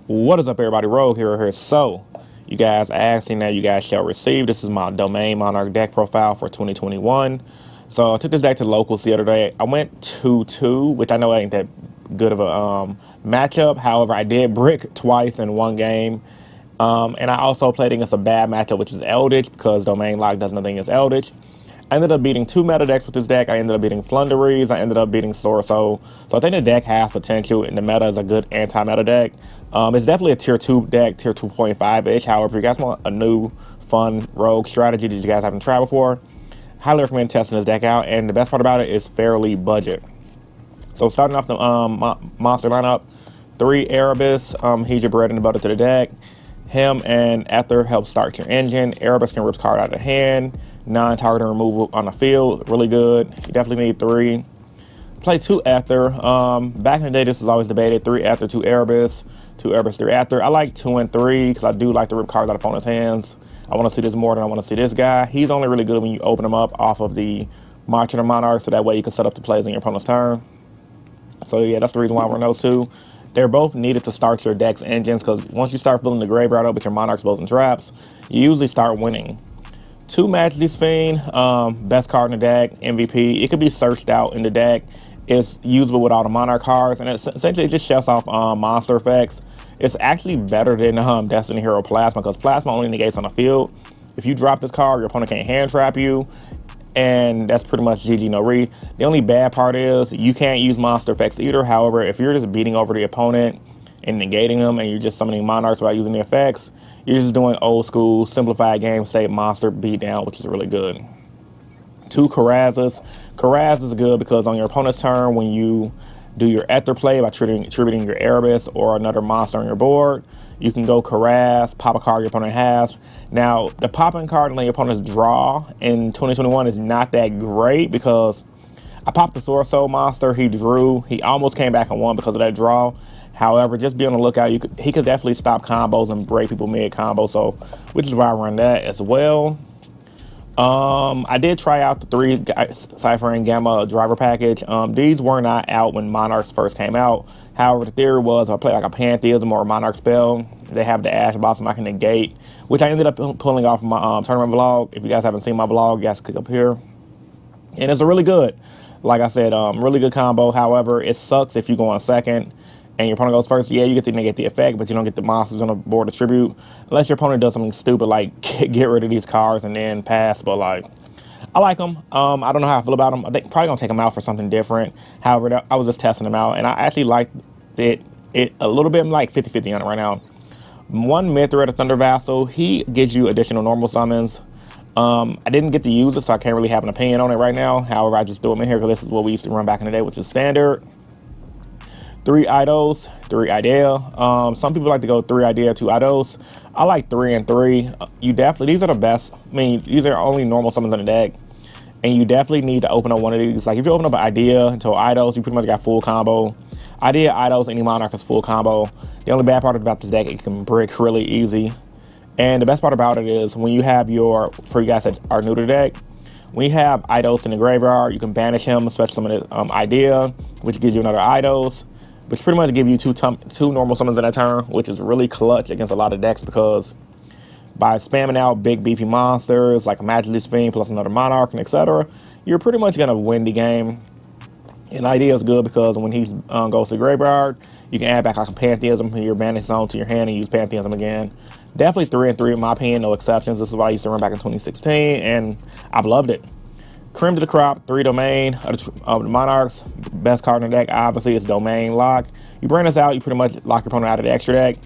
What is up, everybody? Rogue here. So, you guys asking that you guys shall receive. This is my domain Monarch deck profile for 2021. So, I took this deck to locals the other day. I went 2-2, which I know ain't that good of a matchup. However, I did brick twice in one game. And I also played against a bad matchup, which is Eldritch, because domain lock does nothing against Eldritch. I ended up beating two meta decks with this deck. I ended up beating Flunderies. I ended up beating Sorso. So I think the deck has potential, and the meta is a good anti-meta deck. It's definitely a tier 2 deck, tier 2.5-ish. However, if you guys want a new, fun rogue strategy that you guys haven't tried before, highly recommend testing this deck out. And the best part about it is fairly budget. So starting off the monster lineup, 3 Erebus. He's your bread and butter to the deck. Him and Ether help start your engine. Erebus can rip card out of hand. Non-targeting removal on the field, really good. You definitely need 3. Play 2 Ether. Back in the day, this was always debated: 3 Ether, 2 Erebus, 2 Erebus, 3 Ether. I like 2 and 3 because I do like to rip cards out of opponent's hands. I want to see this more than I want to see this guy. He's only really good when you open him up off of the March of the Monarch, so that way you can set up the plays on your opponent's turn. So yeah, that's the reason why we're in those two. They're both needed to start your deck's engines, because once you start filling the graveyard up with your Monarchs, bows, and traps, you usually start winning. 2 Majesty's Fiend, best card in the deck, MVP. It could be searched out in the deck. It's usable with all the Monarch cards, and essentially it just shuts off monster effects. It's actually better than Destiny Hero Plasma, because Plasma only negates on the field. If you drop this card, your opponent can't hand trap you, and that's pretty much GG no re. The only bad part is you can't use monster effects either. However, if you're just beating over the opponent and negating them, and you're just summoning Monarchs without using the effects, you're just doing old school simplified game state monster beatdown, which is really good. 2 Karazas. Karaz is good because on your opponent's turn, when you do your Ether play by tributing your Erebus or another monster on your board, you can go Karaz, pop a card your opponent has. Now, the popping card and your opponent's draw in 2021 is not that great, because I popped the Sword Soul monster. He drew. He almost came back and won because of that draw. However, just be on the lookout. He could definitely stop combos and break people mid-combo, so which is why I run that as well. I did try out the 3 Cypher and Gamma driver package. These were not out when Monarchs first came out. However, the theory was if I play like a Pantheism or a Monarch spell, they have the Ash Blossom I can negate, which I ended up pulling off my tournament vlog. If you guys haven't seen my vlog, you guys click up here. And it's a really good, like I said, really good combo. However, it sucks if you go on second and your opponent goes first. Yeah, you get to negate the effect, but you don't get the monsters on the board to tribute, unless your opponent does something stupid like get rid of these cards and then pass. But like, I like them. I don't know how I feel about them. I think probably gonna take them out for something different. However, I was just testing them out, and I actually liked it a little bit. I'm like 50-50 on it right now. 1 Mithra, the Thunder Vassal. He gives you additional normal summons. I didn't get to use it, so I can't really have an opinion on it right now. However, I just threw them in here because this is what we used to run back in the day, which is standard. 3 Idols, 3 Idea. Some people like to go 3 Idea, 2 Idols. I like 3 and 3. You definitely, these are the best. I mean, these are only normal summons in the deck, and you definitely need to open up one of these. Like if you open up an Idea into Idols, you pretty much got full combo. Idea, Idols, any Monarch is full combo. The only bad part about this deck, it can brick really easy. And the best part about it is when you have your, for you guys that are new to the deck, when you have Idols in the graveyard, you can banish him, especially some of the Idea, which gives you another Idols, which pretty much give you two normal summons in that turn, which is really clutch against a lot of decks, because by spamming out big beefy monsters like a Majesty's Fiend plus another Monarch and etc., you're pretty much gonna win the game. And Idea is good because when he goes to the graveyard, you can add back like a Pantheism from your banish zone to your hand and use Pantheism again. Definitely 3 and 3 in my opinion, no exceptions. This is what I used to run back in 2016, and I've loved it. Cream to the crop, 3 domain of the Monarchs. Best card in the deck, obviously, is domain lock. You bring this out, you pretty much lock your opponent out of the extra deck.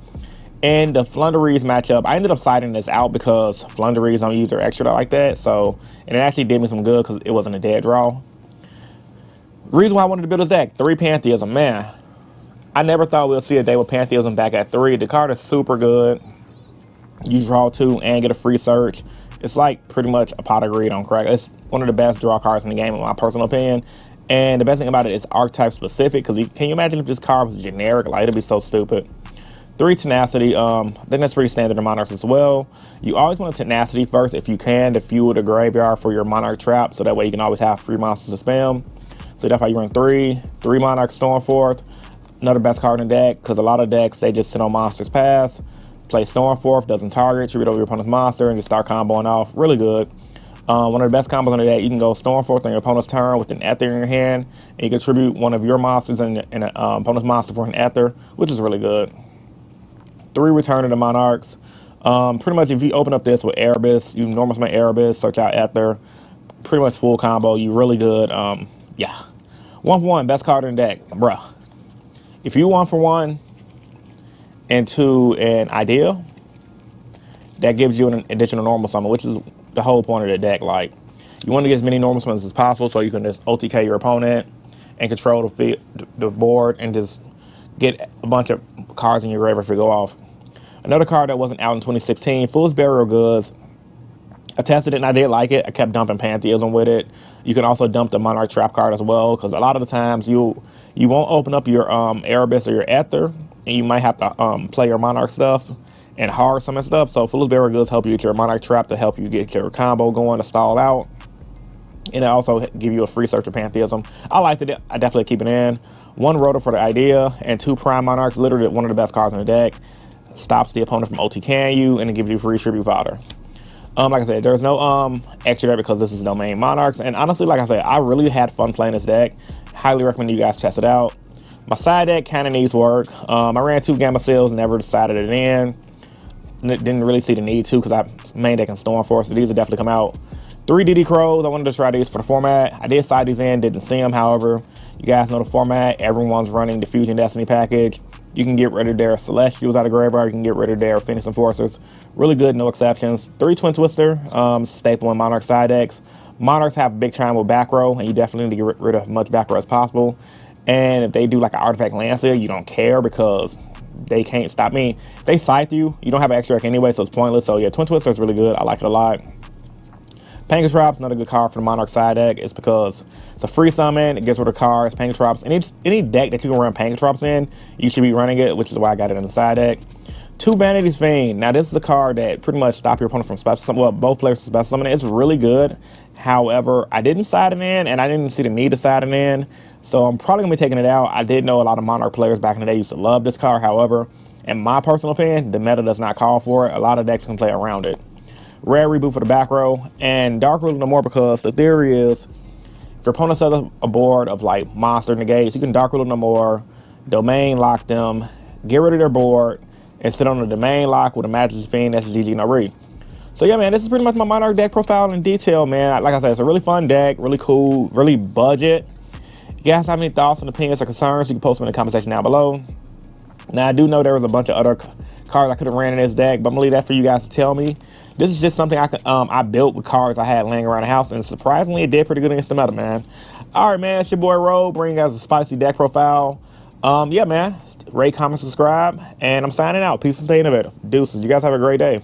And the Flunderies matchup, I ended up siding this out because Flunderies don't use their extra like that. So, and it actually did me some good because it wasn't a dead draw. Reason why I wanted to build this deck, 3 Pantheism, man. I never thought we'll see a day with Pantheism back at 3. The card is super good. You draw 2 and get a free search. It's like pretty much a pot of greed on crack. It's one of the best draw cards in the game, in my personal opinion. And the best thing about it is archetype specific, because can you imagine if this card was generic? Like, it'd be so stupid. 3 Tenacity. I think that's pretty standard in Monarchs as well. You always want a Tenacity first if you can, to fuel the graveyard for your Monarch trap, so that way you can always have free monsters to spam. So that's why you run 3 Monarch Stormforth. Another best card in the deck, because a lot of decks, they just sit on monsters pass. Play Stormforth, doesn't target, you read over your opponent's monster, and just start comboing off. Really good. One of the best combos on the deck, you can go Stormforth on your opponent's turn with an Ether in your hand, and you can tribute one of your monsters and an opponent's monster for an Ether, which is really good. 3 Return of the Monarchs. Pretty much if you open up this with Erebus, you normal summon Erebus, search out Ether, pretty much full combo, you really good. Yeah. 1 for 1, best card in the deck, bruh. If you 1 for 1 into an idea, that gives you an additional normal summon, which is the whole point of the deck. Like, you want to get as many normal summons as possible so you can just OTK your opponent and control the board and just get a bunch of cards in your grave if you go off. Another card that wasn't out in 2016, Fool's Burial Goods. I tested it and I did like it. I kept dumping Pantheism with it. You can also dump the Monarch Trap card as well, because a lot of the times you won't open up your Erebus or your Ether, and you might have to play your Monarch stuff and hard summon stuff. So Fool's Burial Goods help you get your Monarch Trap to help you get your combo going to stall out. And it also give you a free search of Pantheism. I liked it. I definitely keep it in. 1 Rotor for the idea, and 2 Prime Monarchs, literally one of the best cards in the deck. Stops the opponent from OTKing you, and it gives you free tribute fodder. Like I said, there's no extra there because this is Domain Monarchs. And honestly, like I said, I really had fun playing this deck. Highly recommend you guys test it out. My side deck kind of needs work. I ran 2 Gamma Seals, never decided it in. Didn't really see the need to, because I main deck in Stormforce, so these will definitely come out. 3 DD Crows, I wanted to try these for the format. I did side these in, didn't see them. However, you guys know the format. Everyone's running the Fusion Destiny package. You can get rid of their Celestials out of Graveyard. You can get rid of their Phoenix Enforcers. Really good, no exceptions. 3 Twin Twister, staple in Monarch side decks. Monarchs have a big time with back row, and you definitely need to get rid of as much back row as possible. And if they do like an Artifact Lancer, you don't care because they can't stop me. They scythe you. You don't have an extra deck anyway, so it's pointless. So yeah, Twin Twister is really good. I like it a lot. Pancatrops, another good card for the Monarch side deck. It's because it's a free summon. It gets rid of cards, Pancatrops. Any deck that you can run Pancatrops in, you should be running it, which is why I got it in the side deck. 2 Vanity's Fiend. Now, this is a card that pretty much stops your opponent from special summon. Well, both players from special summoning. It's really good. However, I didn't side it in, and I didn't see the need to side it in. So I'm probably going to be taking it out. I did know a lot of Monarch players back in the day used to love this card. However, in my personal opinion, the meta does not call for it. A lot of decks can play around it. Rare Reboot for the back row, and Dark Ruler no more, because the theory is if your opponent sets up a board of like monster negates, you can Dark Ruler no more, domain lock them, get rid of their board, and sit on the domain lock with a Majesty's Fiend. That's GG no read. So yeah, man, this is pretty much my Monarch deck profile in detail, man. Like I said, it's a really fun deck, really cool, really budget. If you guys have any thoughts and opinions or concerns, you can post them in the comment section down below. Now, I do know there was a bunch of other cards I could have ran in this deck, but I'm gonna leave that for you guys to tell me. This is just something I built with cards I had laying around the house, and surprisingly, it did pretty good against the meta, man. All right, man, it's your boy Ro, bringing you guys a spicy deck profile. Yeah, man, rate, comment, subscribe, and I'm signing out. Peace and stay innovative. Deuces. You guys have a great day.